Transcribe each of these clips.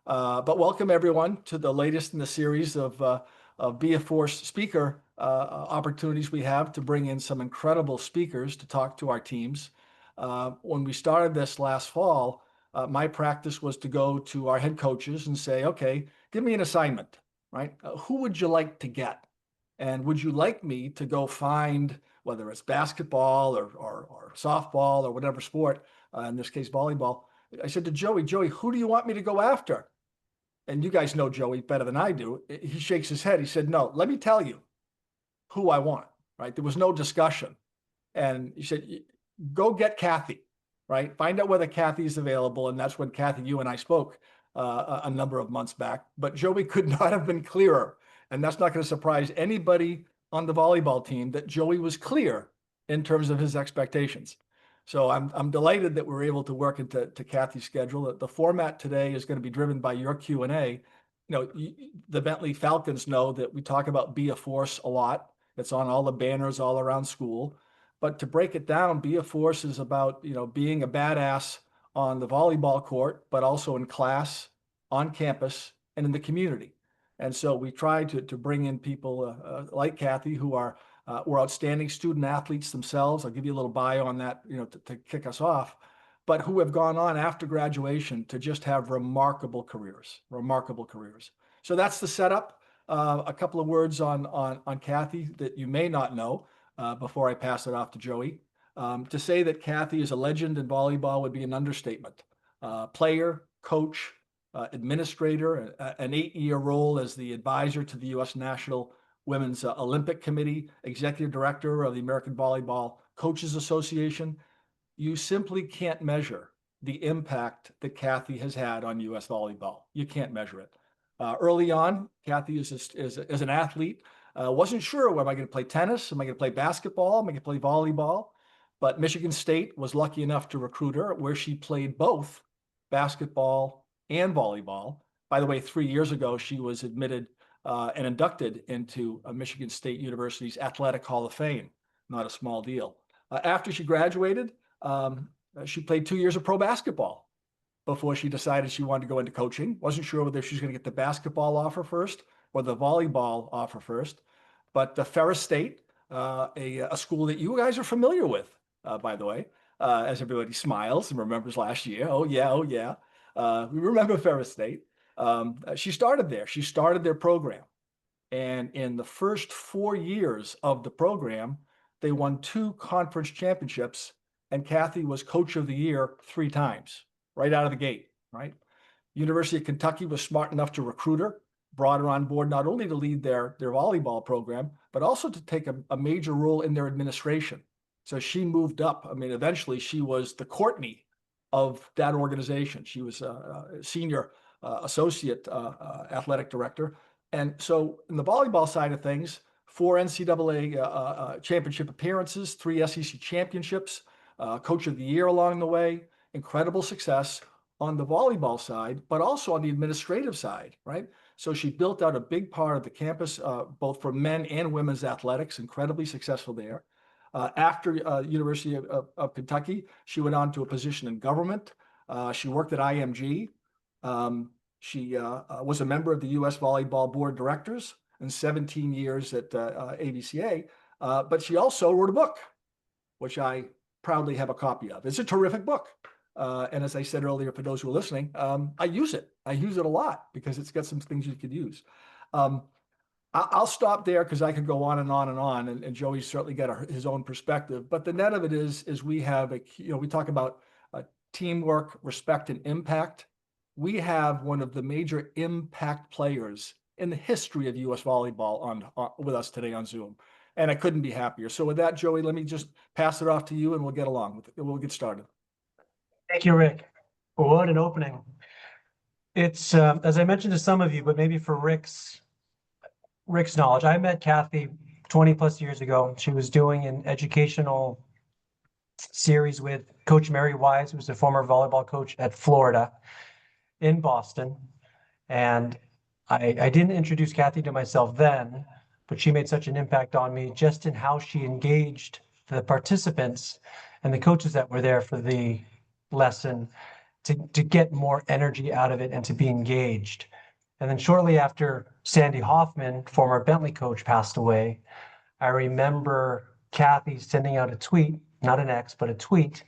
But welcome everyone to the latest in the series of Be a Force speaker opportunities we have to bring in some incredible speakers to talk to our teams. When we started this last fall, my practice was to go to our head coaches and say, okay, give me an assignment, right? Who would you like to get? And would you like me to go find, whether it's basketball or softball or whatever sport, in this case, volleyball. I said to Joey, who do you want me to go after? And you guys know Joey better than I do. He shakes his head. He said, no, let me tell you who I want, right? There was no discussion. And he said, go get Kathy, right? Find out whether Kathy is available. And that's when Kathy, you and I spoke a number of months back. But Joey could not have been clearer. And that's not going to surprise anybody on the volleyball team that Joey was clear in terms of his expectations. So I'm delighted that we're able to work into Kathy's schedule. The format today is going to be driven by your Q&A. The Bentley Falcons know that we talk about Be a Force a lot. It's on all the banners all around school. But to break it down, Be a Force is about, being a badass on the volleyball court, but also in class, on campus, and in the community. And so we try to bring in people like Kathy who are outstanding student athletes themselves. I'll give you a little bio on that, to kick us off, but who have gone on after graduation to just have remarkable careers. So that's the setup. A couple of words on Kathy that you may not know before I pass it off to Joey. To say that Kathy is a legend in volleyball would be an understatement. Player, coach, administrator, an 8-year role as the advisor to the U.S. National Women's Olympic Committee, executive director of the American Volleyball Coaches Association. You simply can't measure the impact that Kathy has had on U.S. volleyball. You can't measure it. Early on, Kathy is an athlete. Wasn't sure, am I going to play tennis? Am I going to play basketball? Am I going to play volleyball? But Michigan State was lucky enough to recruit her, where she played both basketball and volleyball. By the way, 3 years ago, she was admitted and inducted into Michigan State University's Athletic Hall of Fame. Not a small deal. After she graduated, she played 2 years of pro basketball before she decided she wanted to go into coaching. Wasn't sure whether she was going to get the basketball offer first or the volleyball offer first. But Ferris State, a school that you guys are familiar with, by the way, as everybody smiles and remembers last year. Oh, yeah. We remember Ferris State. She started there. She started their program. And in the first 4 years of the program, they won 2 conference championships. And Kathy was coach of the year 3 times, right out of the gate, right? University of Kentucky was smart enough to recruit her, brought her on board not only to lead their volleyball program, but also to take a major role in their administration. So she moved up. I mean, eventually she was the Courtney of that organization. She was a senior associate athletic director. And so in the volleyball side of things, 4 NCAA championship appearances, 3 SEC championships, coach of the year along the way, incredible success on the volleyball side, but also on the administrative side, right? So she built out a big part of the campus, both for men and women's athletics, incredibly successful there. After University of Kentucky, she went on to a position in government. She worked at IMG. She was a member of the U.S. Volleyball Board of Directors and 17 years at AVCA. But she also wrote a book, which I proudly have a copy of. It's a terrific book. And as I said earlier, for those who are listening, I use it. I use it a lot because it's got some things you could use. I'll stop there because I could go on and on and on, and Joey's certainly got his own perspective. But the net of it is we have we talk about teamwork, respect, and impact. We have one of the major impact players in the history of U.S. volleyball on with us today on Zoom, and I couldn't be happier. So with that, Joey, let me just pass it off to you, and we'll get along with it. We'll get started. Thank you, Rick. What an opening! It's as I mentioned to some of you, but maybe for Rick's knowledge, I met Kathy 20 plus years ago. She was doing an educational series with Coach Mary Wise, who was a former volleyball coach at Florida in Boston. And I didn't introduce Kathy to myself then, but she made such an impact on me just in how she engaged the participants and the coaches that were there for the lesson to get more energy out of it and to be engaged. And then shortly after Sandy Hoffman, former Bentley coach, passed away, I remember Kathy sending out a tweet, not an X, but a tweet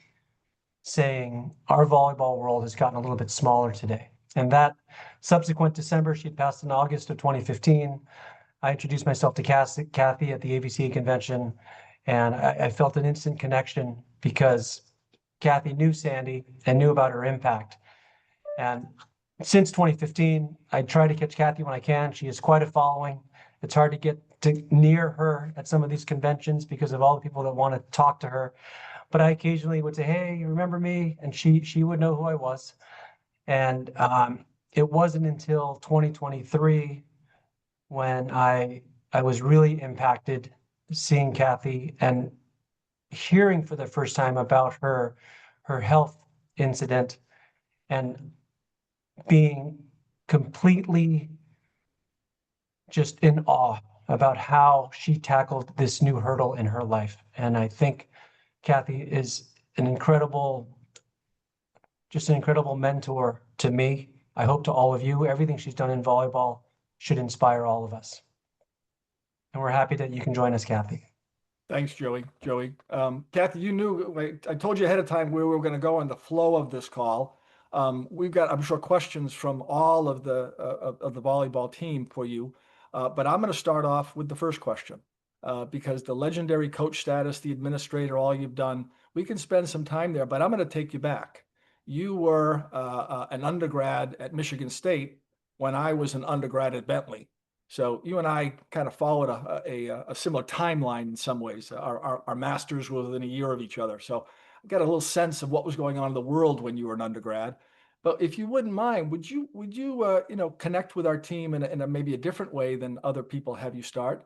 saying, our volleyball world has gotten a little bit smaller today. And that subsequent December, she had passed in August of 2015. I introduced myself to Kathy at the AVCA convention, and I felt an instant connection because Kathy knew Sandy and knew about her impact. And since 2015, I try to catch Kathy when I can. She has quite a following. It's hard to get near her at some of these conventions because of all the people that want to talk to her. But I occasionally would say, "Hey, you remember me?" And she would know who I was. And it wasn't until 2023 when I was really impacted seeing Kathy and hearing for the first time about her health incident and being completely just in awe about how she tackled this new hurdle in her life. And I think Kathy is just an incredible mentor to me. I hope to all of you. Everything she's done in volleyball should inspire all of us. And we're happy that you can join us, Kathy. Thanks, Joey. Kathy, you knew, I told you ahead of time where we were going to go on the flow of this call. We've got, I'm sure, questions from all of the volleyball team for you. But I'm going to start off with the first question because the legendary coach status, the administrator, all you've done, we can spend some time there, but I'm going to take you back. You were an undergrad at Michigan State when I was an undergrad at Bentley. So you and I kind of followed a similar timeline in some ways. Our masters were within a year of each other. So I got a little sense of what was going on in the world when you were an undergrad. But if you wouldn't mind, would you connect with our team in a maybe a different way than other people have you start?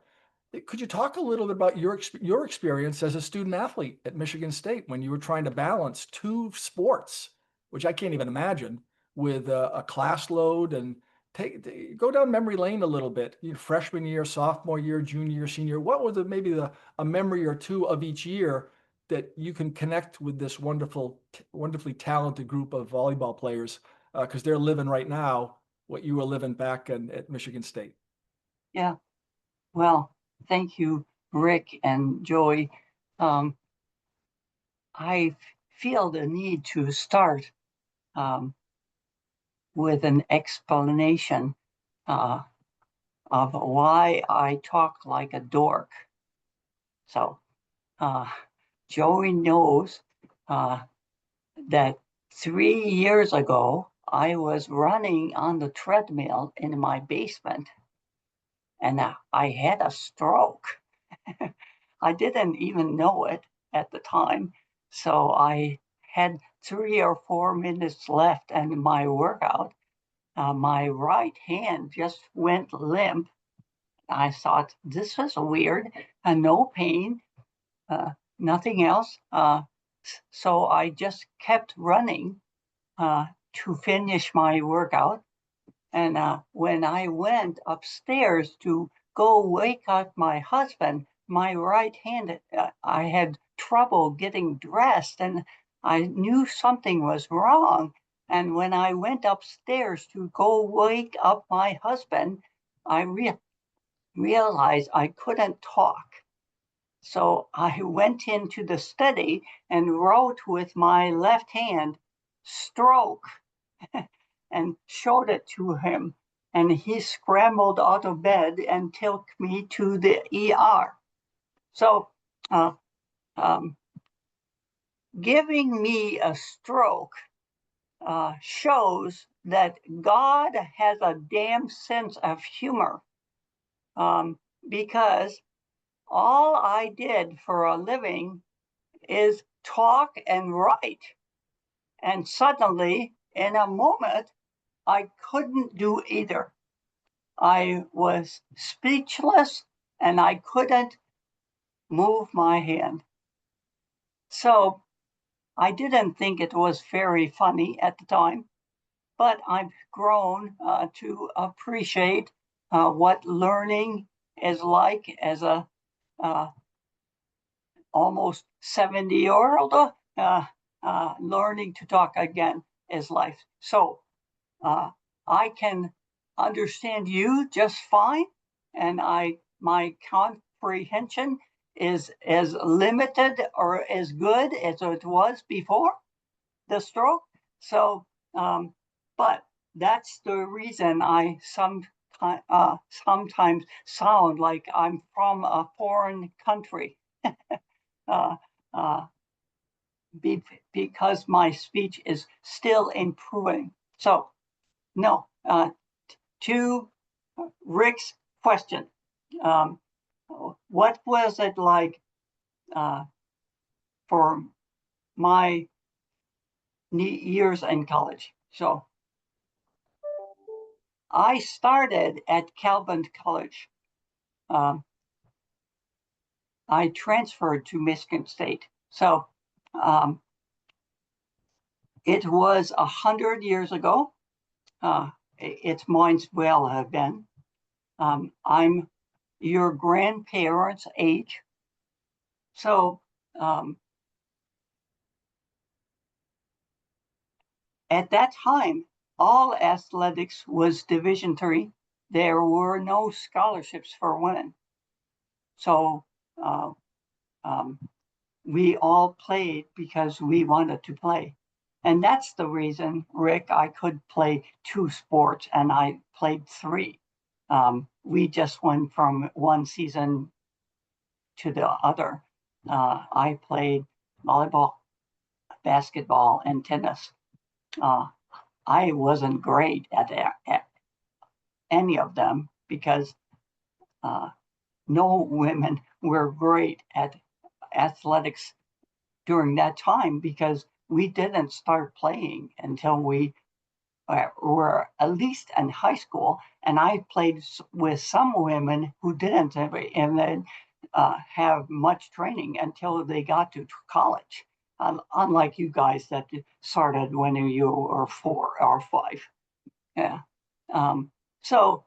Could you talk a little bit about your experience as a student athlete at Michigan State when you were trying to balance two sports, which I can't even imagine, with a class load and go down memory lane a little bit. Freshman year, sophomore year, junior year, senior year. What was maybe a memory or two of each year that you can connect with this wonderfully talented group of volleyball players because they're living right now what you were living back at Michigan State? Yeah, well, thank you, Rick and Joey. I feel the need to start with an explanation of why I talk like a dork. So, Joey knows that 3 years ago, I was running on the treadmill in my basement and I had a stroke. I didn't even know it at the time. So I had 3 or 4 minutes left in my workout. My right hand just went limp. I thought this was weird, no pain, nothing else. So I just kept running to finish my workout. And when I went upstairs to go wake up my husband, my right hand, I had trouble getting dressed and I knew something was wrong. And when I went upstairs to go wake up my husband, I realized I couldn't talk. So I went into the study and wrote with my left hand, stroke, and showed it to him. And he scrambled out of bed and took me to the ER. So giving me a stroke shows that God has a damn sense of humor because all I did for a living is talk and write. And suddenly, in a moment, I couldn't do either. I was speechless and I couldn't move my hand. So I didn't think it was very funny at the time, but I've grown to appreciate what learning is like as a almost 70-year-old learning to talk again. is life. So I can understand you just fine, and my comprehension is as limited or as good as it was before the stroke. So, but that's the reason I sometimes sound like I'm from a foreign country. uh, uh, because my speech is still improving. So, no, to Rick's question, um, what was it like for my years in college? So, I started at Calvin College. Um, I transferred to Michigan State. So, it was 100 years ago. It might well have been. I'm your grandparents' age. So at that time, all athletics was Division III. There were no scholarships for women. So uh, um, we all played because we wanted to play. And that's the reason, Rick, I could play 2 sports and I played 3. We just went from one season to the other. I played volleyball, basketball, and tennis. I wasn't great at any of them because no women were great at athletics during that time because we didn't start playing until we were at least in high school. And I played with some women who didn't have much training until they got to college. Unlike you guys that started when you were 4 or 5. Yeah. So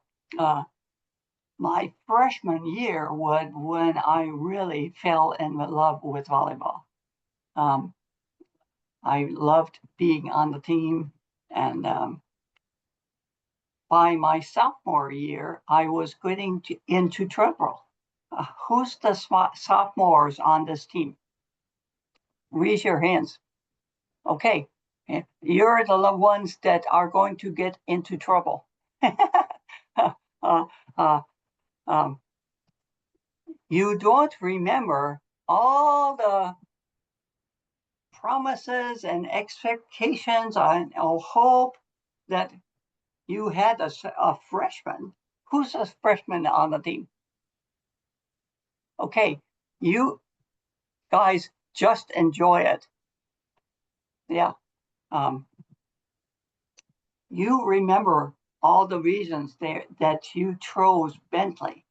my freshman year was when I really fell in love with volleyball. I loved being on the team, and by my sophomore year, I was getting into trouble. Who's the sophomores on this team? Raise your hands. Okay, you're the ones that are going to get into trouble. uh, uh, um, you don't remember all the promises and expectations and hope that you had a freshman. Who's a freshman on the team? Okay, you guys just enjoy it. Yeah. You remember all the reasons there that you chose Bentley,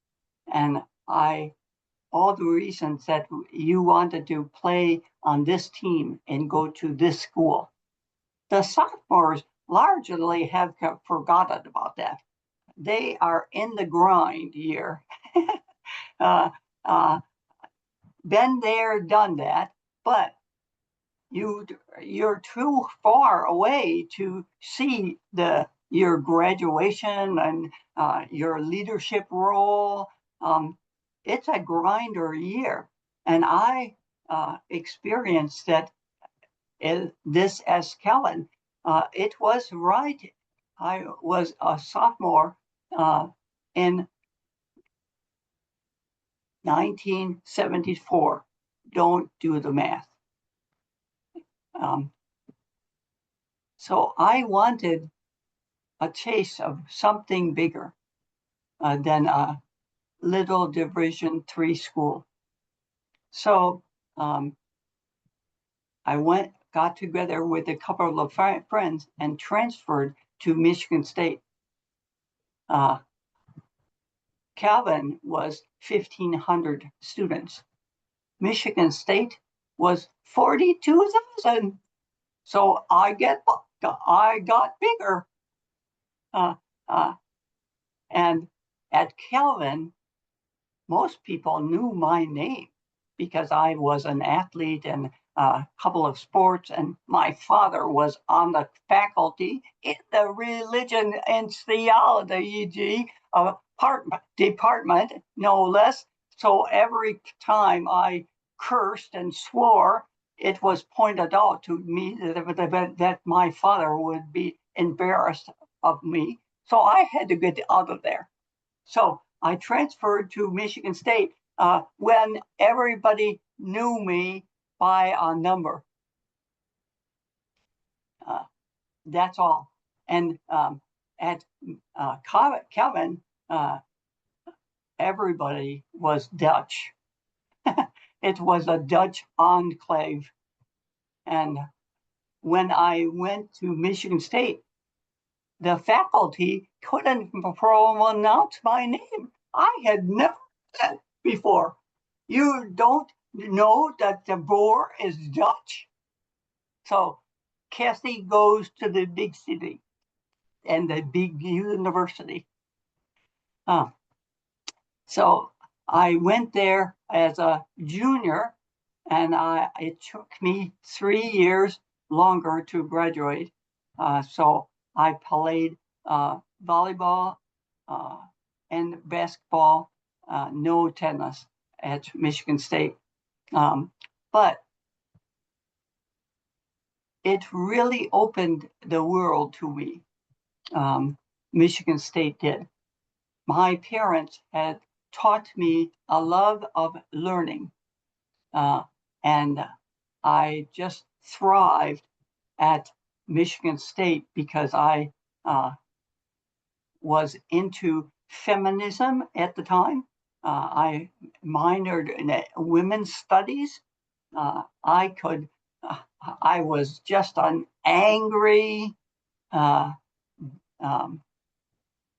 and all the reasons that you wanted to play on this team and go to this school. The sophomores largely have forgotten about that. They are in the grind year. uh, uh, been there, done that, but you're too far away to see your graduation and your leadership role. It's a grinder year, and I experienced that this as Kellen. It was right. I was a sophomore in 1974. Don't do the math. So I wanted a chase of something bigger than a little Division III school. So I got together with a couple of friends and transferred to Michigan State. Calvin was 1,500 students. Michigan State was 42,000. So I got bigger. And at Calvin, most people knew my name because I was an athlete and a couple of sports, and my father was on the faculty in the religion and theology department, no less. So every time I cursed and swore, it was pointed out to me that my father would be embarrassed of me. So I had to get out of there. So I transferred to Michigan State when everybody knew me by a number. That's all. And at Calvin, everybody was Dutch. It was a Dutch enclave. And when I went to Michigan State, the faculty couldn't pronounce my name. I had never said before. You don't know that DeBoer is Dutch? So Kathy goes to the big city and the big university. So I went there as a junior, and it took me 3 years longer to graduate. So I played volleyball and basketball, no tennis at Michigan State. But it really opened the world to me. Michigan State did. My parents had taught me a love of learning, and I just thrived at Michigan State because I was into feminism at the time. I minored in women's studies. I was just an angry,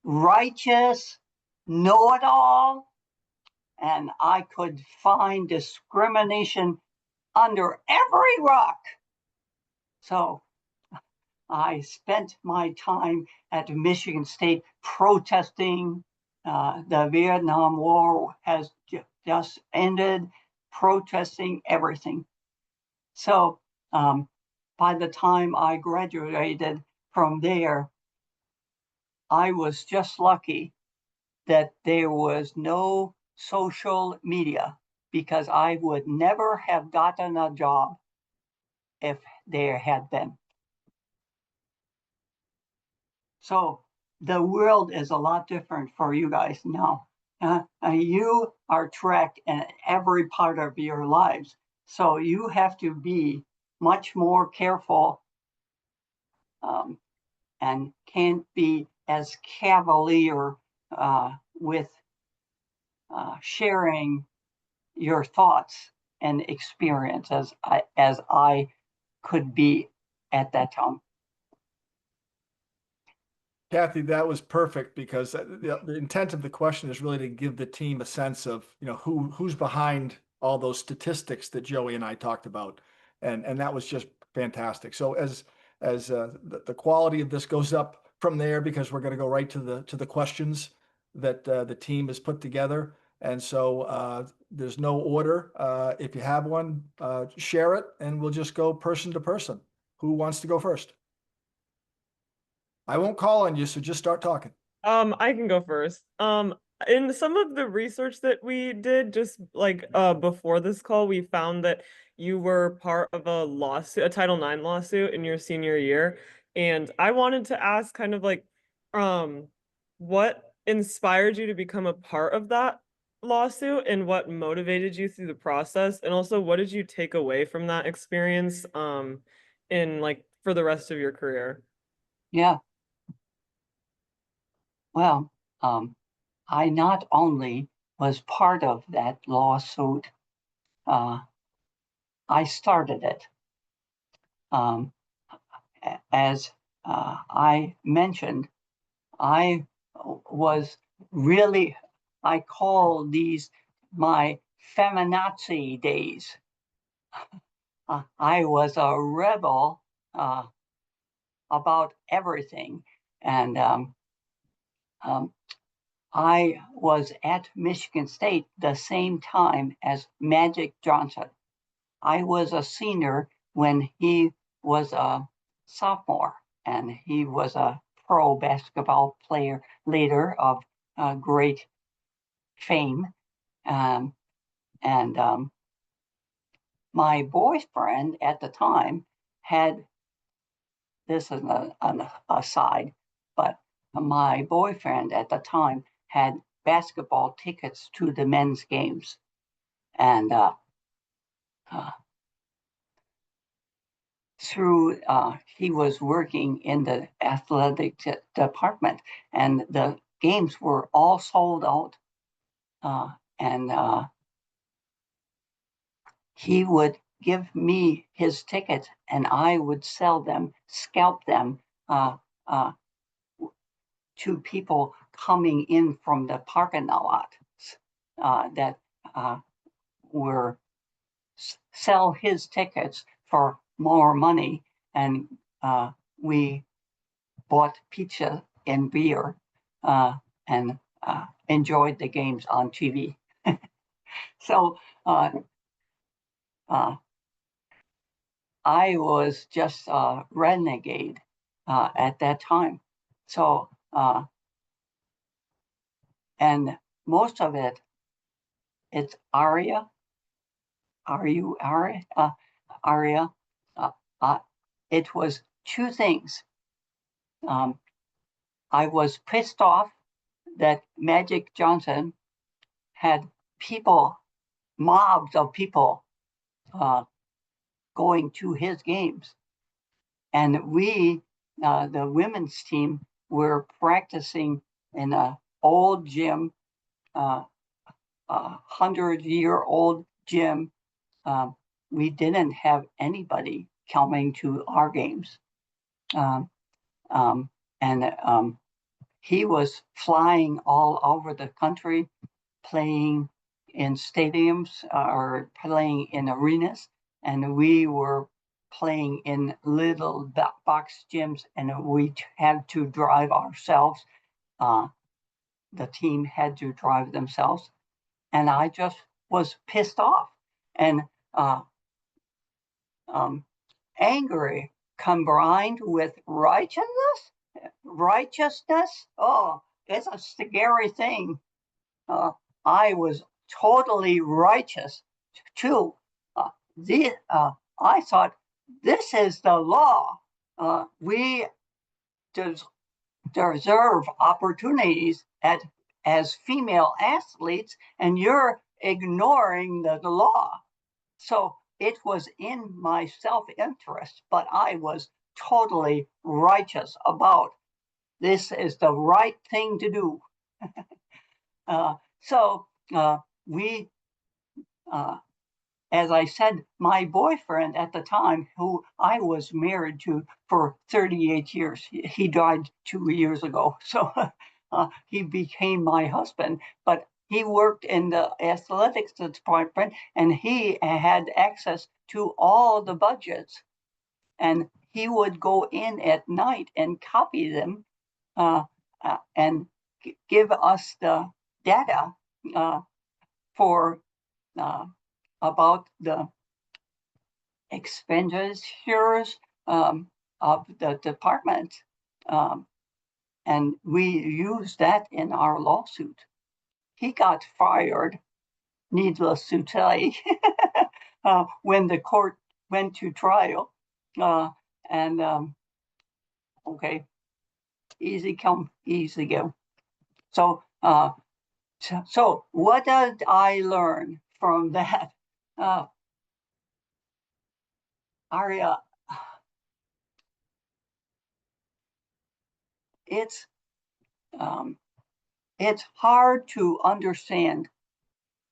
righteous, know-it-all, and I could find discrimination under every rock. So I spent my time at Michigan State protesting. The Vietnam War has just ended, protesting everything. So by the time I graduated from there, I was just lucky that there was no social media, because I would never have gotten a job if there had been. So the world is a lot different for you guys now. You are tracked in every part of your lives. So you have to be much more careful and can't be as cavalier with sharing your thoughts and experience as I could be at that time. Kathy, that was perfect, because the intent of the question is really to give the team a sense of, who's behind all those statistics that Joey and I talked about, and that was just fantastic. So as the quality of this goes up from there, because we're going to go right to the questions that the team has put together, and so there's no order. If you have one, share it, and we'll just go person to person. Who wants to go first? I won't call on you, so just start talking. I can go first. In some of the research that we did just like before this call, we found that you were part of a lawsuit, a Title IX lawsuit in your senior year. And I wanted to ask kind of like what inspired you to become a part of that lawsuit, and what motivated you through the process? And also, what did you take away from that experience in like for the rest of your career? Yeah. Well, I not only was part of that lawsuit, I started it. As I mentioned, I was really, I call these my feminazi days. I was a rebel about everything. And I was at Michigan State the same time as Magic Johnson. I was a senior when he was a sophomore, and he was a pro basketball player later of great fame. Um, and my boyfriend at the time had, this is an aside, but my boyfriend at the time had basketball tickets to the men's games. And through, he was working in the athletic department, and the games were all sold out. And he would give me his tickets, and I would sell them, scalp them uh, to people coming in from the parking lot that were sell his tickets for more money, and we bought pizza and beer and enjoyed the games on TV. So I was just a renegade at that time. So, and most of it, it's Aria. Are you Aria? Aria. It was two things. I was pissed off that Magic Johnson had people, mobs of people, going to his games. And we, the women's team, were practicing in an old gym, 100-year-old gym. We didn't have anybody coming to our games. And he was flying all over the country, playing in stadiums or playing in arenas, and we were playing in little box gyms, and we had to drive ourselves. The team had to drive themselves, and I just was pissed off and angry combined with righteousness. Righteousness, oh, it's a scary thing. I was totally righteous too. I thought this is the law. We deserve opportunities as female athletes, and you're ignoring the law. So it was in my self-interest, but I was totally righteous about this is the right thing to do. So we, as I said, my boyfriend at the time, who I was married to for 38 years, he died 2 years ago. So he became my husband, but he worked in the athletics department, and he had access to all the budgets. And he would go in at night and copy them and give us the data for about the expenditures of the department. And we used that in our lawsuit. He got fired, needless to say, when the court went to trial. Okay, easy come, easy go. So, so what did I learn from that? Aria, it's hard to understand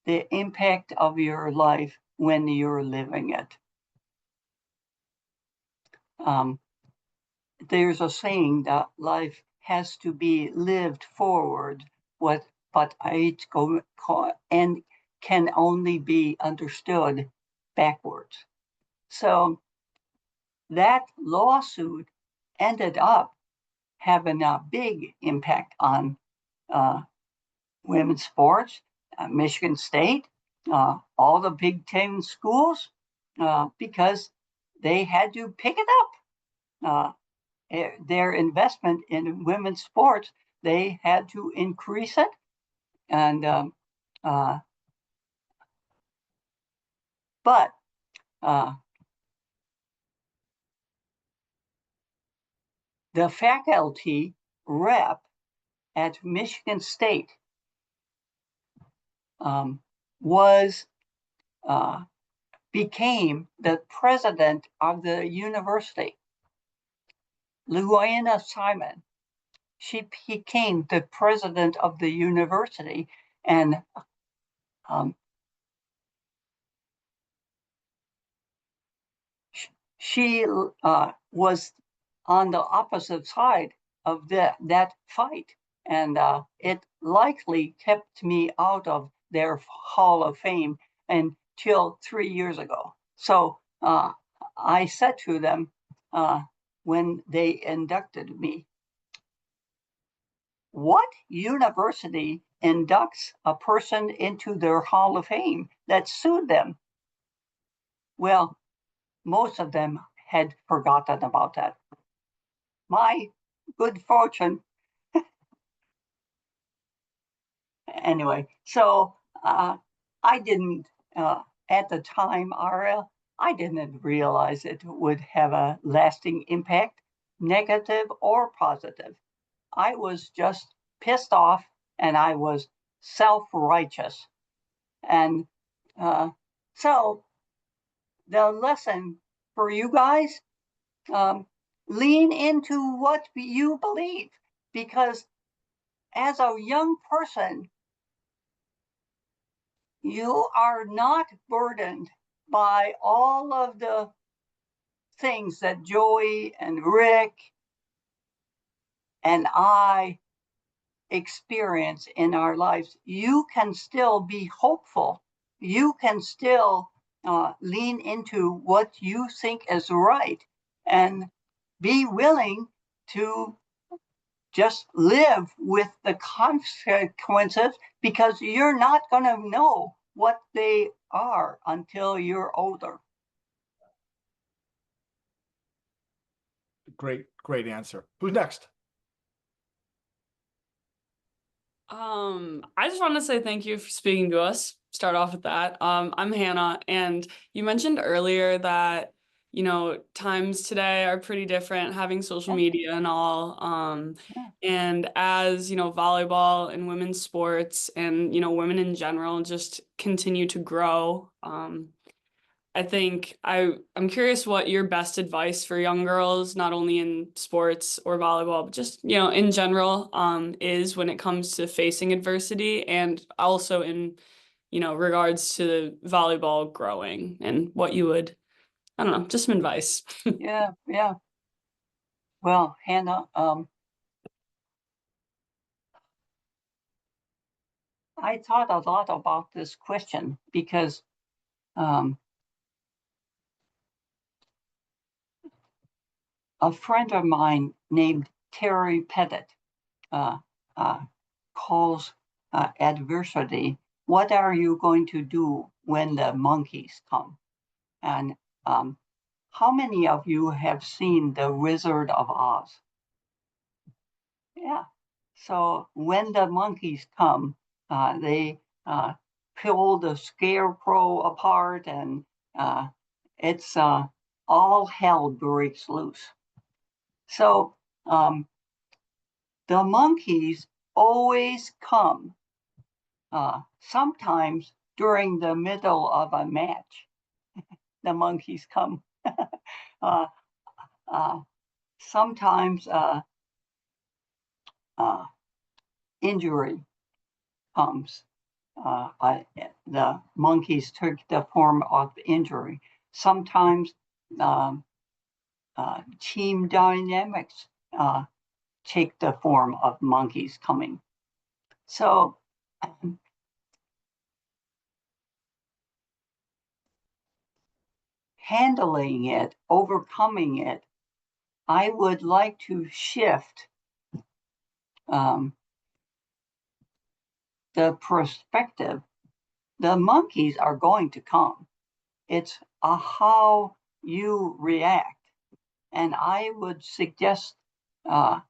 the impact of your life when you're living it. There's a saying that life has to be lived forward, but it and can only be understood backwards. So that lawsuit ended up having a big impact on women's sports, Michigan State, all the Big Ten schools, because they had to pick it up. Their investment in women's sports, they had to increase it. And but the faculty rep at Michigan State was became the president of the university. Luana Simon, she became the president of the university, and she was on the opposite side of that fight, and it likely kept me out of their Hall of Fame until 3 years ago. So I said to them when they inducted me, what university inducts a person into their Hall of Fame that sued them? Well, most of them had forgotten about that. My good fortune. Anyway, so I didn't, at the time, RL, I didn't realize it would have a lasting impact, negative or positive. I was just pissed off, and I was self-righteous. And so the lesson for you guys, lean into what you believe, because as a young person, you are not burdened by all of the things that Joey and Rick and I experience in our lives. You can still be hopeful. You can still lean into what you think is right and be willing to just live with the consequences, because you're not going to know what they are until you're older. Great answer. Who's next? I just want to say thank you for speaking to us. Start off with that. I'm Hannah, and you mentioned earlier that, you know, times today are pretty different, having social media and all. And as, you know, volleyball and women's sports and, you know, women in general just continue to grow, I think I'm curious what your best advice for young girls, not only in sports or volleyball, but just, you know, in general, is when it comes to facing adversity, and also in, you know, regards to volleyball growing, and what you would, I don't know, just some advice. Yeah. Well, Hannah, I thought a lot about this question because a friend of mine named Terry Pettit calls adversity, what are you going to do when the monkeys come? And how many of you have seen The Wizard of Oz? Yeah. So when the monkeys come, they pull the scarecrow apart, and it's all hell breaks loose. So the monkeys always come, sometimes during the middle of a match. The monkeys come. Sometimes injury comes. The monkeys took the form of injury. Sometimes team dynamics take the form of monkeys coming. So handling it, overcoming it, I would like to shift the perspective. The monkeys are going to come. It's how you react. And I would suggest a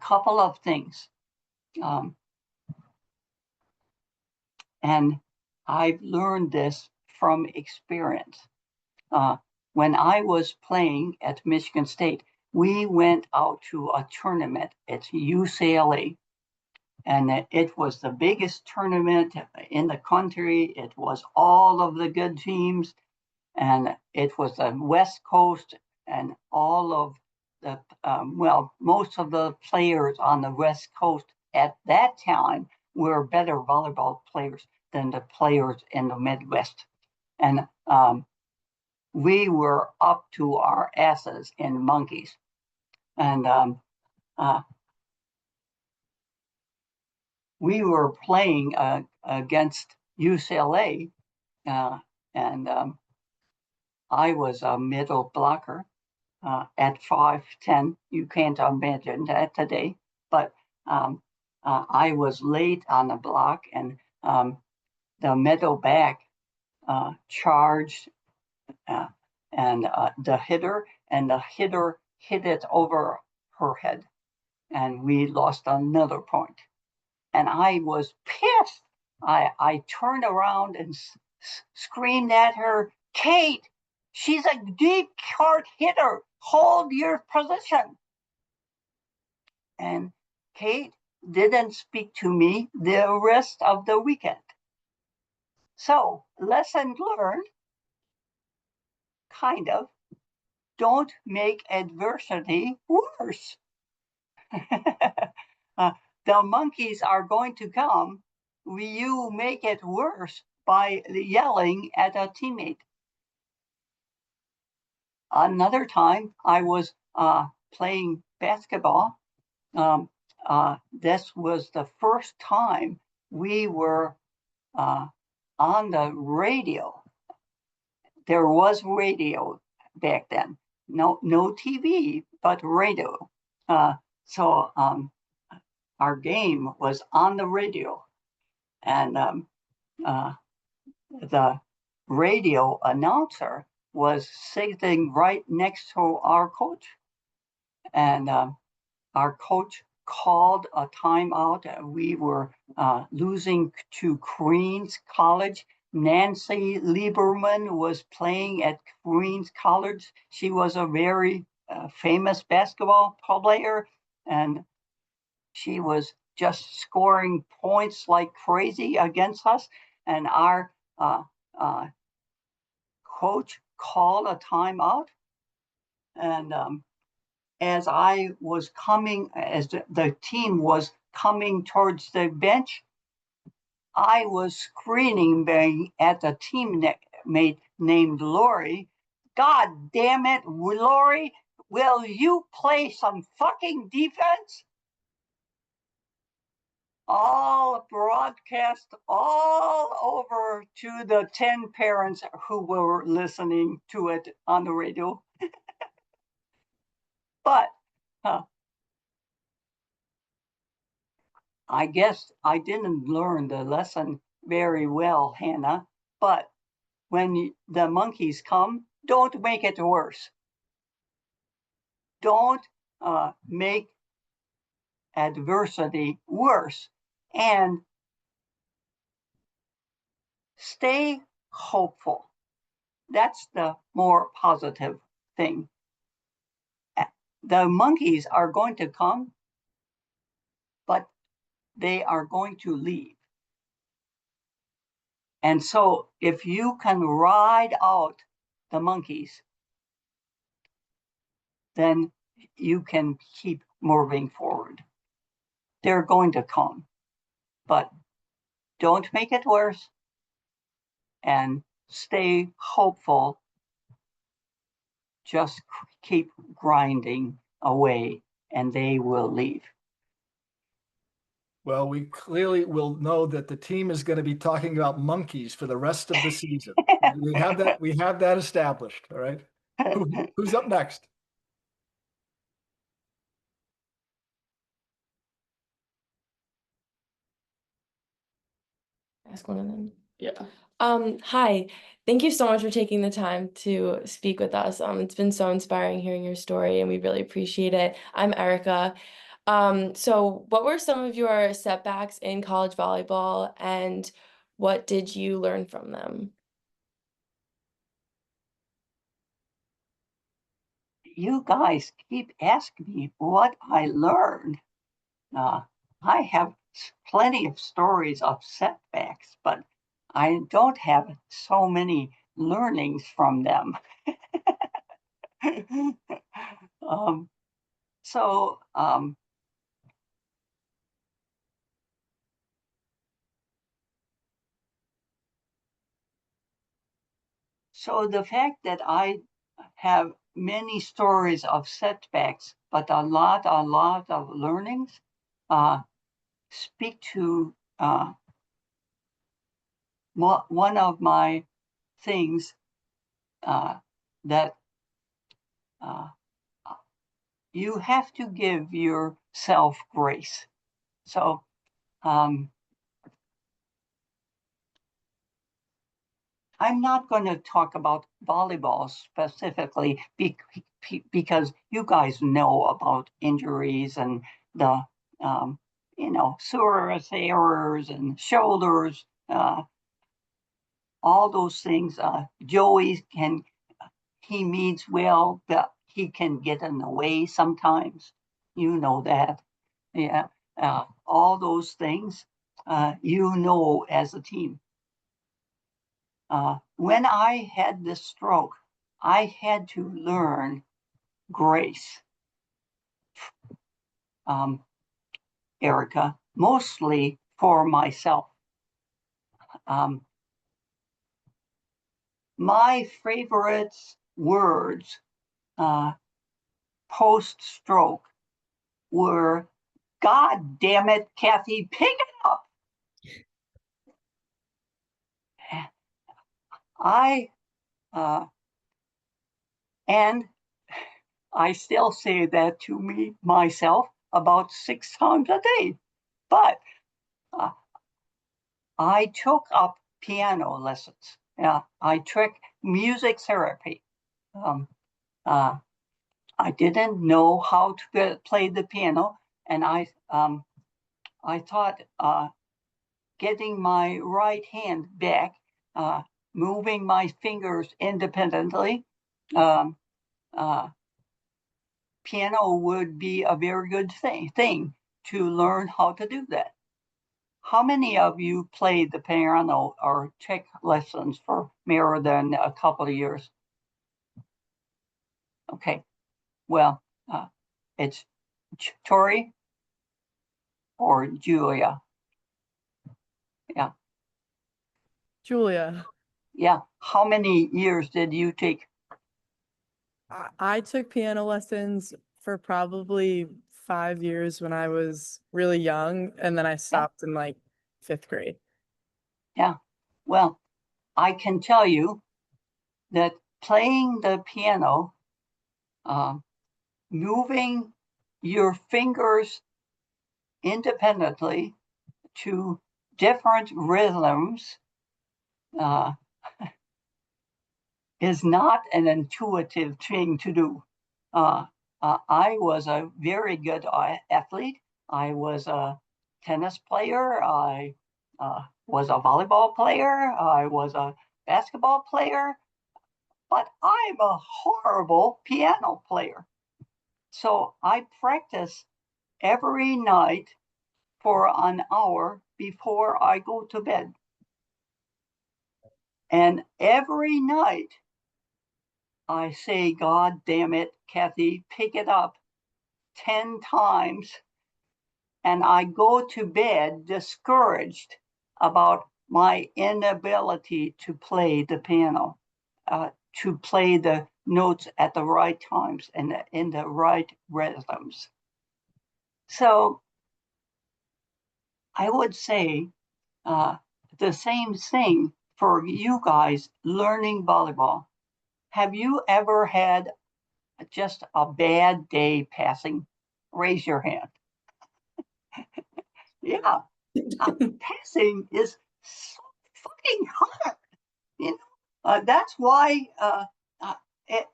couple of things. And I've learned this from experience. When I was playing at Michigan State, we went out to a tournament at UCLA, and it was the biggest tournament in the country. It was all of the good teams, and it was the West Coast, and all of the, most of the players on the West Coast at that time were better volleyball players than the players in the Midwest. And we were up to our asses in monkeys. And we were playing against UCLA, and I was a middle blocker at 5'10". You can't imagine that today, but I was late on the block, and the middle back charged and the hitter hit it over her head, and we lost another point. And I was pissed. I turned around and screamed at her, "Kate, she's a deep court hitter. Hold your position." And Kate didn't speak to me the rest of the weekend. So, lesson learned, kind of. Don't make adversity worse. The monkeys are going to come. You make it worse by yelling at a teammate. Another time I was playing basketball. This was the first time we were on the radio. There was radio back then. No TV, but radio. So our game was on the radio, and the radio announcer was sitting right next to our coach, and our coach called a timeout. We were losing to Queens College. Nancy Lieberman was playing at Queens College. She was a very famous basketball player, and she was just scoring points like crazy against us. And our coach called a timeout. And as the team was coming towards the bench, I was screaming at a teammate named Lori, "God damn it, Lori, will you play some fucking defense?" All broadcast all over to the 10 parents who were listening to it on the radio. But I guess I didn't learn the lesson very well, Hannah, but when the monkeys come, don't make it worse. Don't make adversity worse, and stay hopeful. That's the more positive thing. The monkeys are going to come, but they are going to leave. And so if you can ride out the monkeys, then you can keep moving forward. They're going to come, but don't make it worse, and stay hopeful. Just keep grinding away, and they will leave. Well, we clearly will know that the team is going to be talking about monkeys for the rest of the season. We have that established. All right. Who's up next? Ask one of them. Yeah. Hi. Thank you so much for taking the time to speak with us. It's been so inspiring hearing your story, and we really appreciate it. I'm Erica. So what were some of your setbacks in college volleyball, and what did you learn from them? You guys keep asking me what I learned. I have plenty of stories of setbacks, but I don't have so many learnings from them. um, so the fact that I have many stories of setbacks, but a lot of learnings, speak to one of my things that you have to give yourself grace. So I'm not going to talk about volleyball specifically because you guys know about injuries and the psoas errors and shoulders, all those things. Joey he means well, but he can get in the way sometimes. You know that. Yeah. All those things, as a team. When I had this stroke, I had to learn grace, Erica, mostly for myself. My favorite words post-stroke were, "God damn it, Kathy, pick it up." And I still say that to myself about 6 times a day. But I took up piano lessons. Yeah, I took music therapy. I didn't know how to play the piano, and I thought getting my right hand back, moving my fingers independently, piano would be a very good thing to learn how to do that. How many of you played the piano or took lessons for more than a couple of years? Okay, well, it's Tori or Julia. Yeah. Julia. Yeah. How many years did you take? I took piano lessons for probably 5 years when I was really young, and then I stopped in like 5th grade. Yeah. Well, I can tell you that playing the piano, moving your fingers independently to different rhythms, is not an intuitive thing to do. I was a very good athlete. I was a tennis player. I was a volleyball player. I was a basketball player. But I'm a horrible piano player. So I practice every night for an hour before I go to bed. And every night I say, "God damn it, Kathy, pick it up," 10 times. And I go to bed discouraged about my inability to play the piano, to play the notes at the right times and in the right rhythms. So I would say the same thing for you guys learning volleyball. Have you ever had just a bad day passing? Raise your hand. Yeah. Passing is so fucking hard. You know, that's why it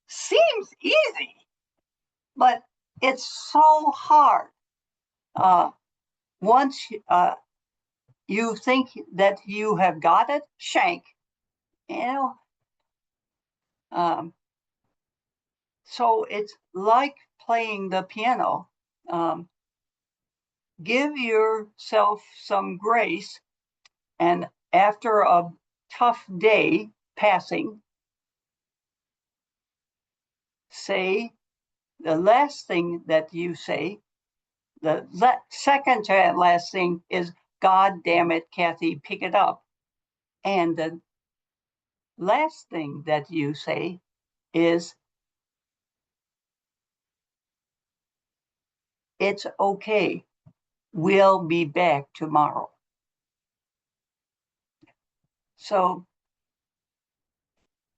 seems easy, but it's so hard. Once you think that you have got it, shank. You know, so it's like playing the piano. Give yourself some grace, and after a tough day passing, say the last thing that you say, the second to last thing is, God damn it, Kathy, pick it up. And the last thing that you say is, it's okay. We'll be back tomorrow. So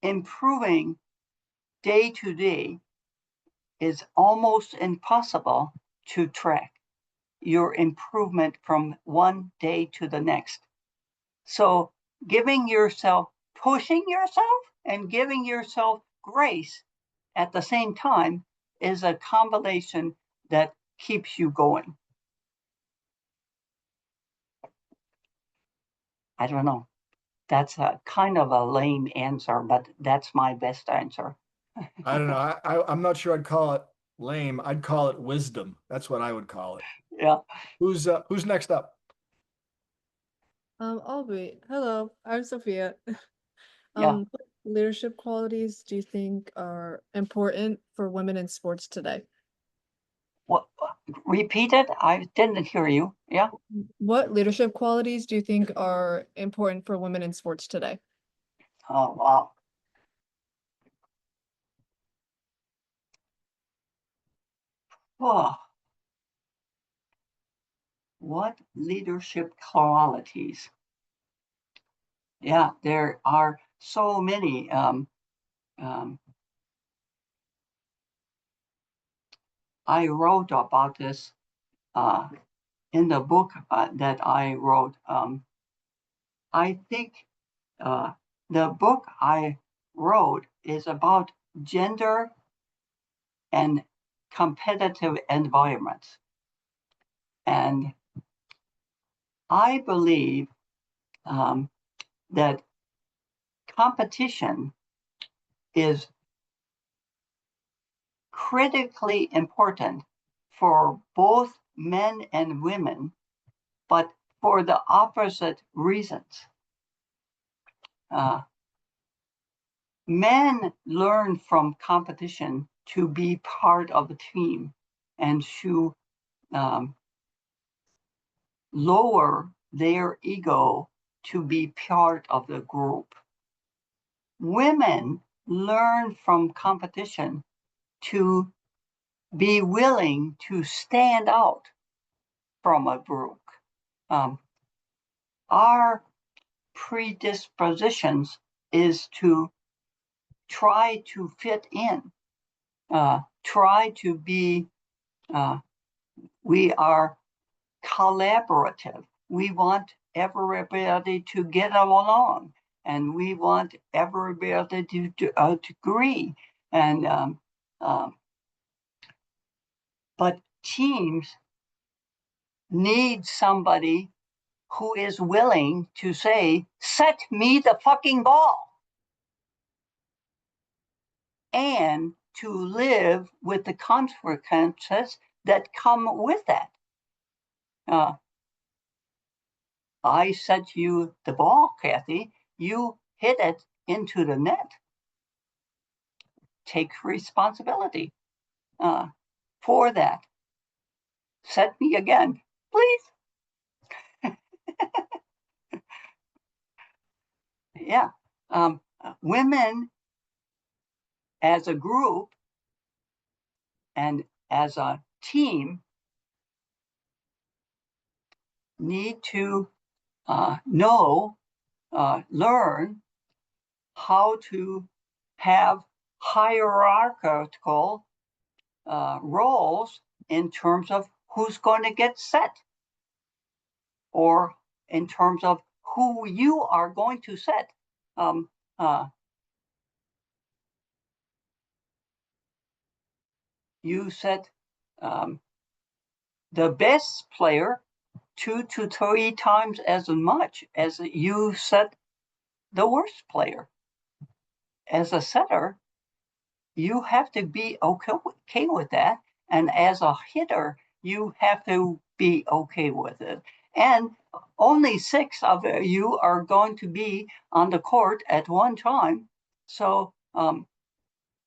improving day to day is almost impossible to track your improvement from one day to the next. So pushing yourself and giving yourself grace at the same time is a combination that keeps you going. I don't know. That's a kind of a lame answer, but that's my best answer. I don't know. I'm not sure I'd call it lame. I'd call it wisdom. That's what I would call it. Yeah. Who's next up? I'll wait. Hello, I'm Sophia. Yeah. What leadership qualities do you think are important for women in sports today? What? Repeat it. I didn't hear you. Yeah. What leadership qualities do you think are important for women in sports today? Oh, wow. Oh, what leadership qualities? Yeah, there are so many. I wrote about this in the book that I wrote. I think the book I wrote is about gender and competitive environments. And I believe that competition is critically important for both men and women, but for the opposite reasons. Men learn from competition to be part of a team and to lower their ego to be part of the group. Women learn from competition to be willing to stand out from a group. Our predispositions is to try to fit in, try to be, we are collaborative. We want everybody to get along, and we want everybody to agree. And but teams need somebody who is willing to say, set me the fucking ball, and to live with the consequences that come with that. I set you the ball, Kathy. You hit it into the net. Take responsibility for that. Set me again, please. Yeah. Women as a group and as a team need to learn how to have hierarchical roles in terms of who's going to get set or in terms of who you are going to set. You set the best player 2 to 3 times as much as you set the worst player. As a setter, you have to be okay with that. And as a hitter, you have to be okay with it. And only 6 of you are going to be on the court at one time. So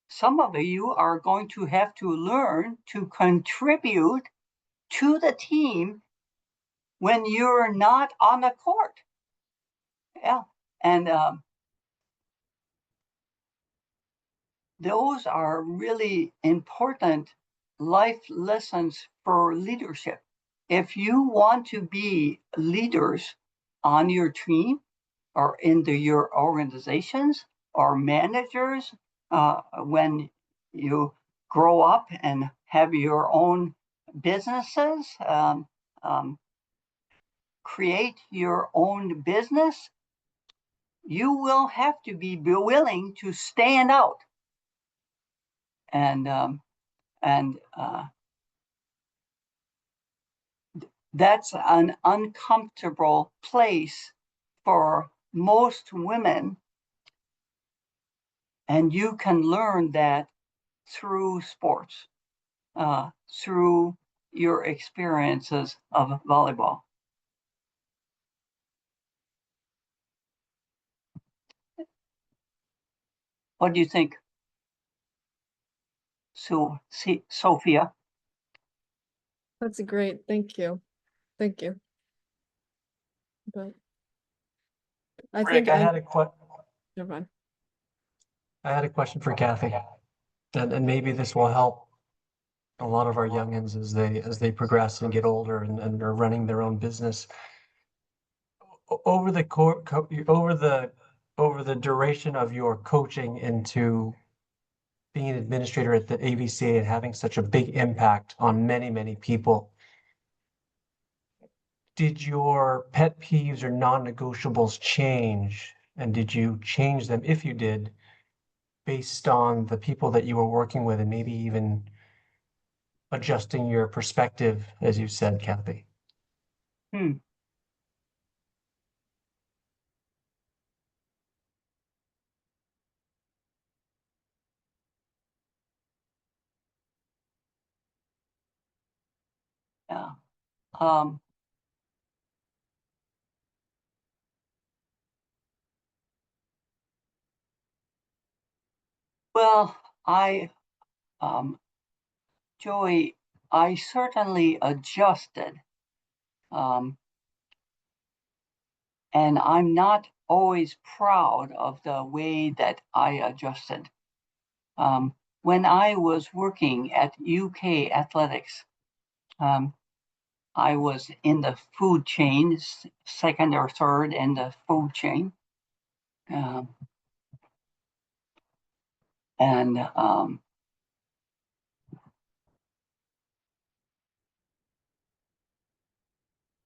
some of you are going to have to learn to contribute to the team when you're not on the court. Yeah. And those are really important life lessons for leadership. If you want to be leaders on your team or in your organizations or managers, when you grow up and have your own businesses, create your own business, you will have to be willing to stand out. And that's an uncomfortable place for most women. And you can learn that through sports, through your experiences of volleyball. What do you think, Sophia? That's great. Thank you. Thank you. But I Rick, think I had a never mind. I had a question for Kathy, and maybe this will help a lot of our youngins as they progress and get older and are running their own business. Over the duration of your coaching into being an administrator at the AVCA and having such a big impact on many people, did your pet peeves or non-negotiables change? And did you change them, if you did, based on the people that you were working with, and maybe even adjusting your perspective, as you said, Kathy? Yeah. Well, Joey, I certainly adjusted. And I'm not always proud of the way that I adjusted. When I was working at UK Athletics, I was in the food chain, second or third in the food chain.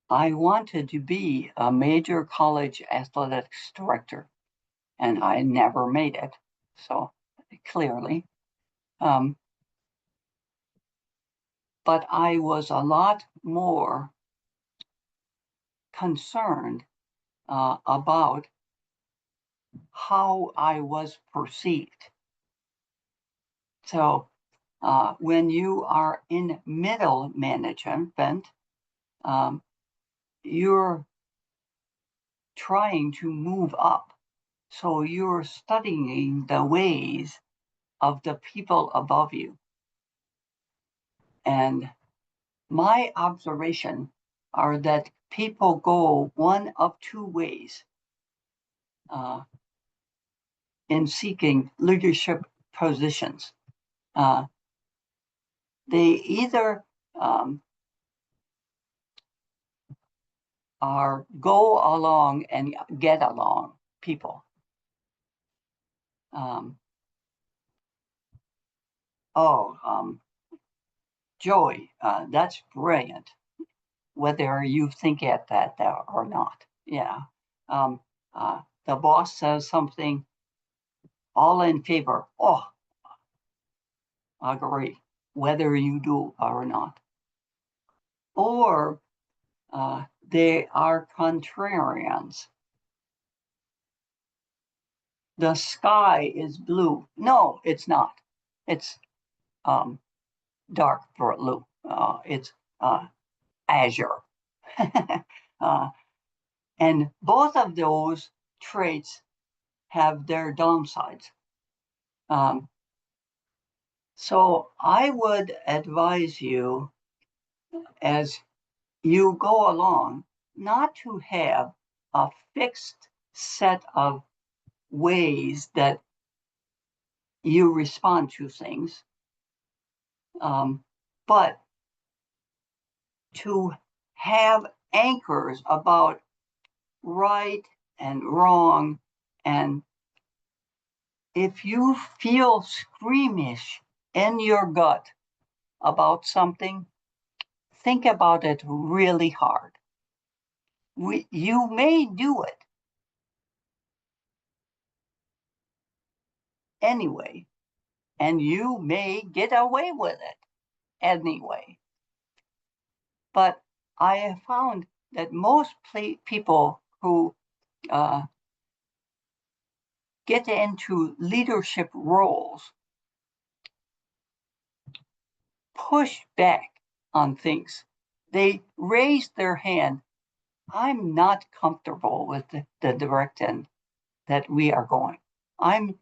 I wanted to be a major college athletics director, and I never made it, so clearly. But I was a lot more concerned about how I was perceived. So when you are in middle management, you're trying to move up. So you're studying the ways of the people above you. And my observation are that people go one of two ways in seeking leadership positions. They either are go along and get along people. Joey, that's brilliant. whether you think at that or not. Yeah. The boss says something, all in favor. Oh, agree, whether you do or not. Or they are contrarians. The sky is blue. No, it's not. It's dark blue. It's azure. And both of those traits have their downsides. So I would advise you, as you go along, not to have a fixed set of ways that you respond to things, but to have anchors about right and wrong. And if you feel squeamish in your gut about something, think about it really hard. You may do it anyway, and you may get away with it anyway. But I have found that most people who get into leadership roles push back on things. They raise their hand. I'm not comfortable with the direction that we are going. I'm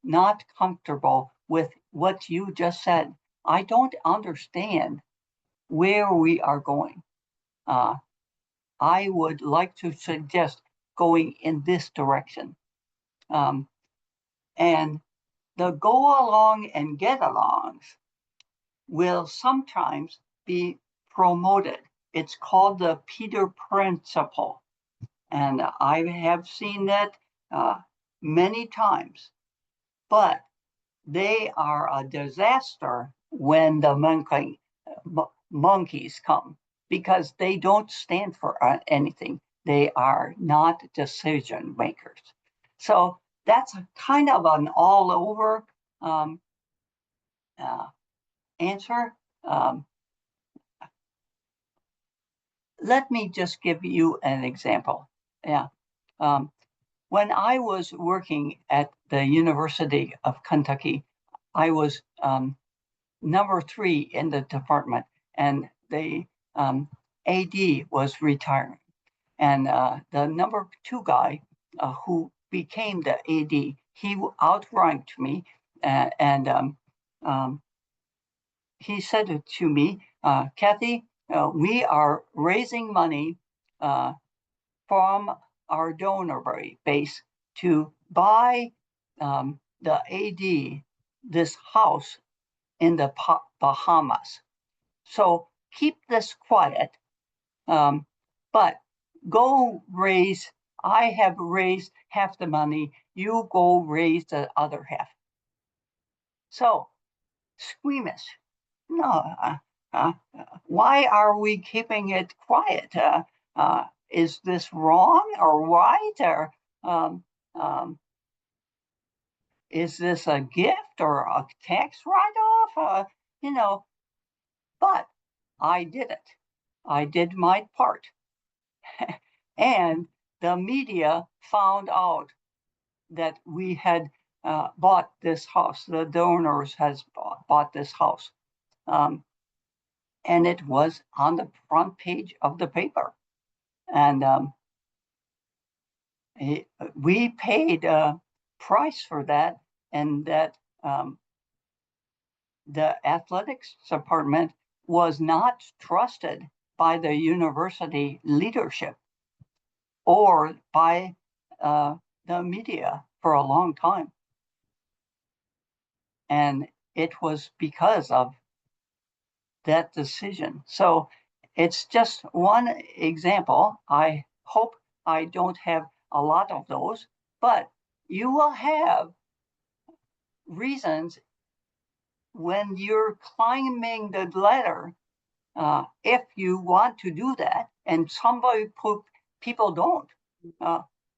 not comfortable with what you just said. I don't understand where we are going. I would like to suggest going in this direction. And the go along and get alongs will sometimes be promoted. It's called the Peter Principle. And I have seen that many times. But they are a disaster when the monkeys come, because they don't stand for anything. They are not decision makers. So that's a kind of an all over answer. Let me just give you an example. Yeah. When I was working at the University of Kentucky, I was number 3 in the department, and the AD was retiring. And the number 2 guy who became the AD, he outranked me, and he said to me, Kathy, we are raising money from our donor base to buy the AD this house in the Bahamas. So keep this quiet, but go raise, I have raised half the money, you go raise the other half. So squeamish. No, why are we keeping it quiet? Is this wrong or right? Or is this a gift or a tax write-off? But I did it. I did my part. And the media found out that we had bought this house. The donors has bought this house. And it was on the front page of the paper. And we paid a price for that, and that the athletics department was not trusted by the university leadership or by the media for a long time. And it was because of that decision. So it's just one example. I hope I don't have a lot of those, but you will have reasons when you're climbing the ladder if you want to do that, and people don't,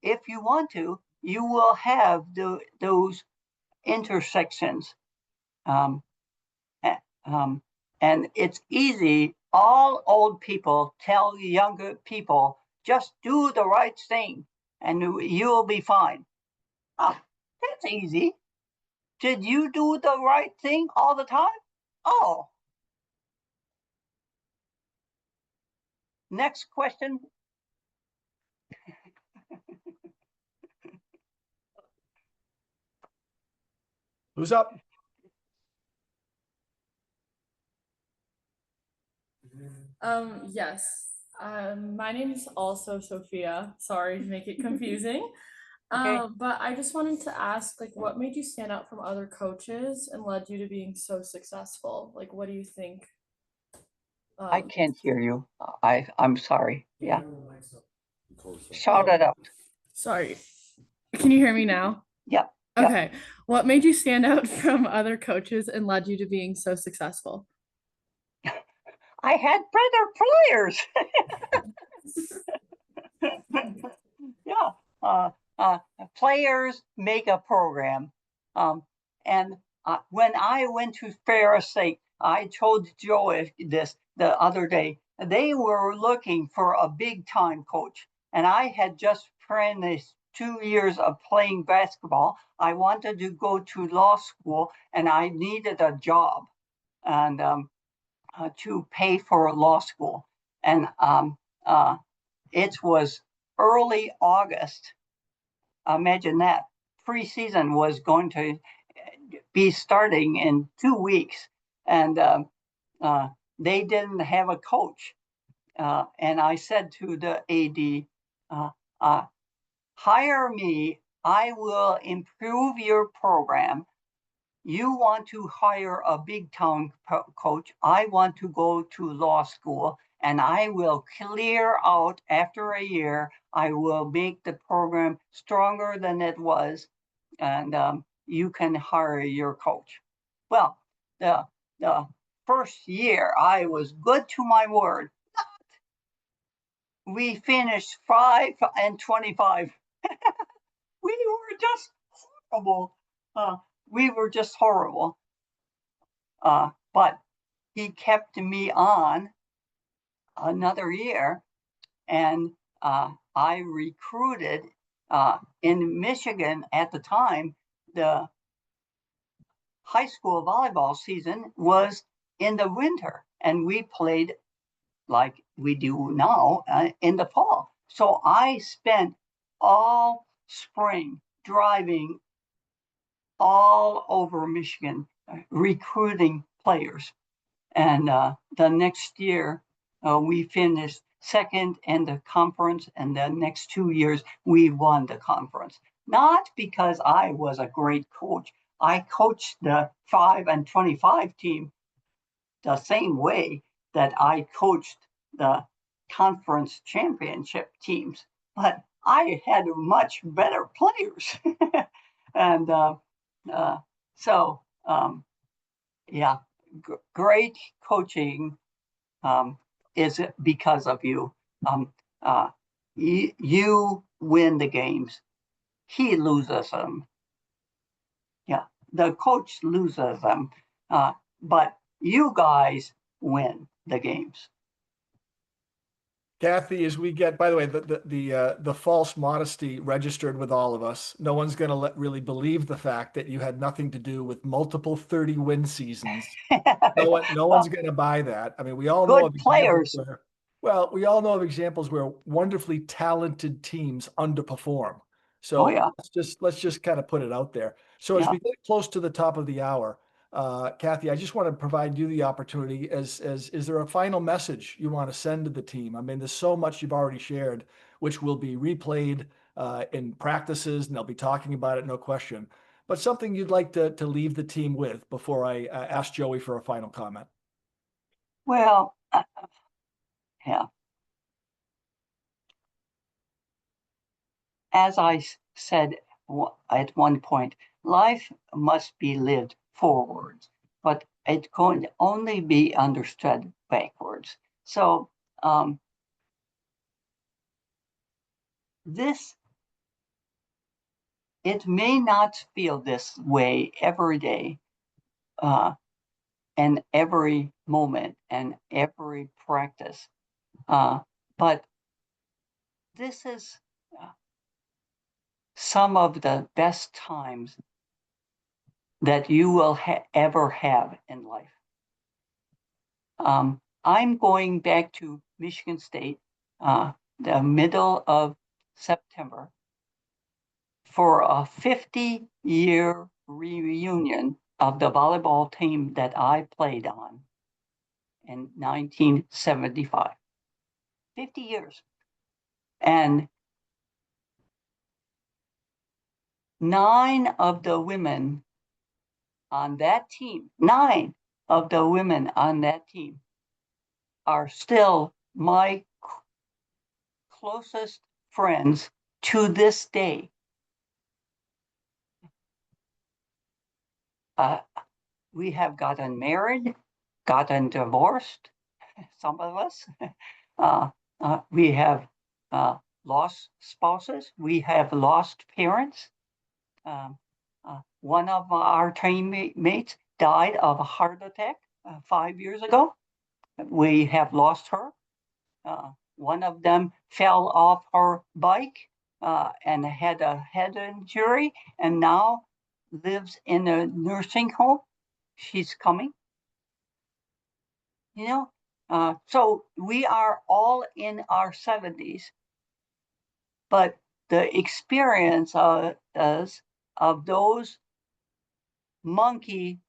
if you want to, you will have those intersections. And it's easy. All old people tell younger people, just do the right thing and you'll be fine. That's easy. Did you do the right thing all the time? Oh. Next question. Who's up? Yes. My name is also Sophia. Sorry to make it confusing. Okay. But I just wanted to ask, like, what made you stand out from other coaches and led you to being so successful? Like, what do you think? I can't hear you. I'm sorry. Yeah. Shout it out. Sorry. Can you hear me now? Yeah. Okay. What made you stand out from other coaches and led you to being so successful? I had better players. Yeah. Players make a program. And when I went to Ferris State, I told Joe this the other day. They were looking for a big time coach. And I had just finished 2 years of playing basketball. I wanted to go to law school and I needed a job and to pay for law school. And it was early August. Imagine that. Preseason was going to be starting in 2 weeks, and they didn't have a coach. And I said to the AD, hire me, I will improve your program. You want to hire a big town coach, I want to go to law school, and I will clear out after a year. I will make the program stronger than it was, and you can hire your coach. Well, the first year I was good to my word. We finished 5-25. We were just horrible. We were just horrible. But he kept me on another year, and I recruited in Michigan at the time. The high school volleyball season was in the winter, and we played like we do now in the fall. So I spent all spring driving all over Michigan recruiting players. And the next year, we finished second in the conference, and the next 2 years, we won the conference. Not because I was a great coach. I coached the 5-25 team the same way that I coached the conference championship teams, but I had much better players. And so, yeah, great coaching is because of you. You win the games. He loses them. Yeah, the coach loses them, but you guys win the games. Kathy, as we get, by the way, the false modesty registered with all of us. No one's going to really believe the fact that you had nothing to do with multiple 30-win seasons. No one's going to buy that. I mean, we all know of players. We all know of examples where wonderfully talented teams underperform. So let's just kind of put it out there. So as we get close to the top of the hour, Kathy, I just want to provide you the opportunity is there a final message you want to send to the team? I mean, there's so much you've already shared, which will be replayed in practices, and they'll be talking about it, no question. But something you'd like to leave the team with before I ask Joey for a final comment. Well, yeah. As I said at one point, life must be lived forward, but it can only be understood backwards. So it may not feel this way every day, and every moment and every practice. But this is some of the best times that you will ever have in life. I'm going back to Michigan State the middle of September for a 50-year reunion of the volleyball team that I played on in 1975. 50 years. And 9 of the women on that team, 9 of the women on that team are still my closest friends to this day. We have gotten married, gotten divorced, some of us. We have lost spouses. We have lost parents. One of our teammates died of a heart attack 5 years ago. We have lost her. One of them fell off her bike and had a head injury and now lives in a nursing home. She's coming. So we are all in our 70s, but the experience of those monkey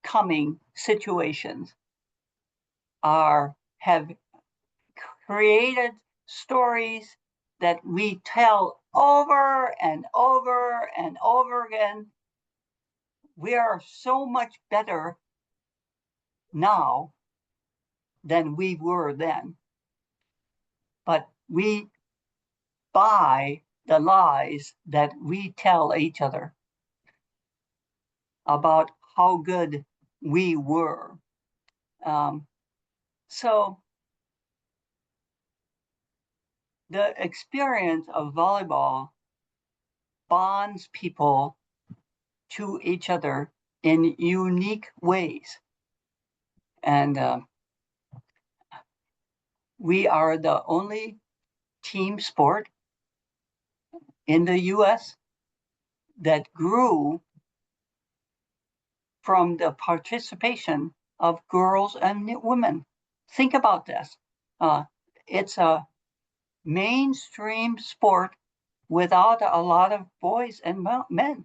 coming situations have created stories that we tell over and over and over again. We are so much better now than we were then. But we buy the lies that we tell each other about how good we were. So the experience of volleyball bonds people to each other in unique ways. And we are the only team sport in the US that grew from the participation of girls and women. Think about this. It's a mainstream sport without a lot of boys and men.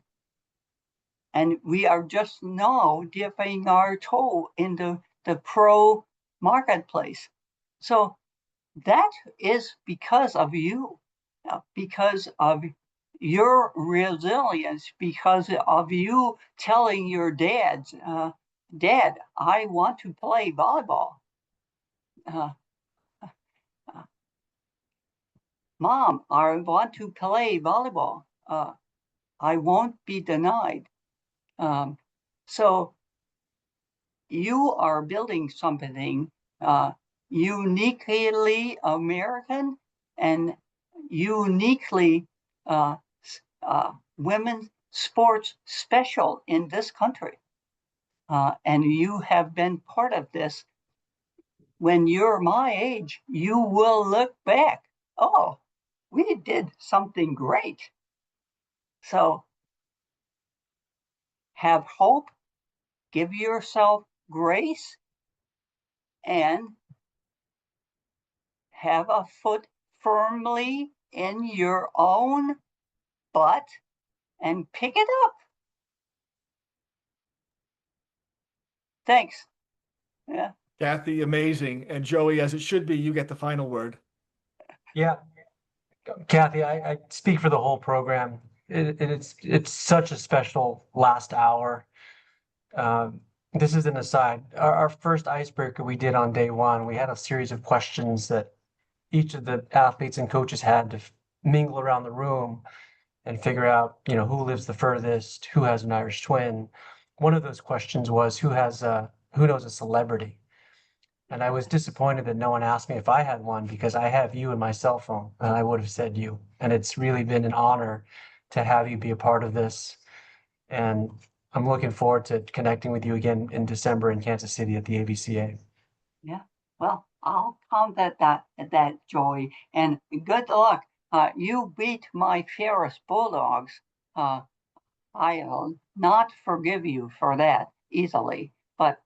And we are just now dipping our toe into the pro marketplace. So that is because of you, because of your resilience, because of you telling your dad, Dad, I want to play volleyball. Mom, I want to play volleyball. I won't be denied. So you are building something uniquely American and uniquely women's sports special in this country. And you have been part of this. When you're my age, you will look back. Oh, we did something great. So have hope, give yourself grace, and have a foot firmly in your own butt and pick it up. Thanks. Yeah. Kathy, amazing. And Joey, as it should be, you get the final word. Yeah, Kathy, I speak for the whole program. It's such a special last hour. This is an aside. Our first icebreaker we did on day one, we had a series of questions that each of the athletes and coaches had to mingle around the room and figure out, who lives the furthest, who has an Irish twin. one of those questions was who knows a celebrity? And I was disappointed that no one asked me if I had one because I have you in my cell phone and I would have said you. And it's really been an honor to have you be a part of this. And I'm looking forward to connecting with you again in December in Kansas City at the AVCA. Yeah, well, I'll count that Joey, and good luck. You beat my Ferris Bulldogs. I'll not forgive you for that easily, but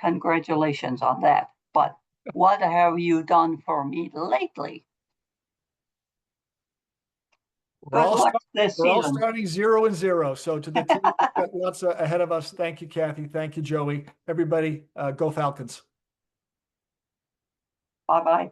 congratulations on that. But what have you done for me lately? We're Good all, luck start- this we're all season. starting 0-0. So to the team that's got lots ahead of us, thank you, Kathy. Thank you, Joey. Everybody, go Falcons. Bye bye.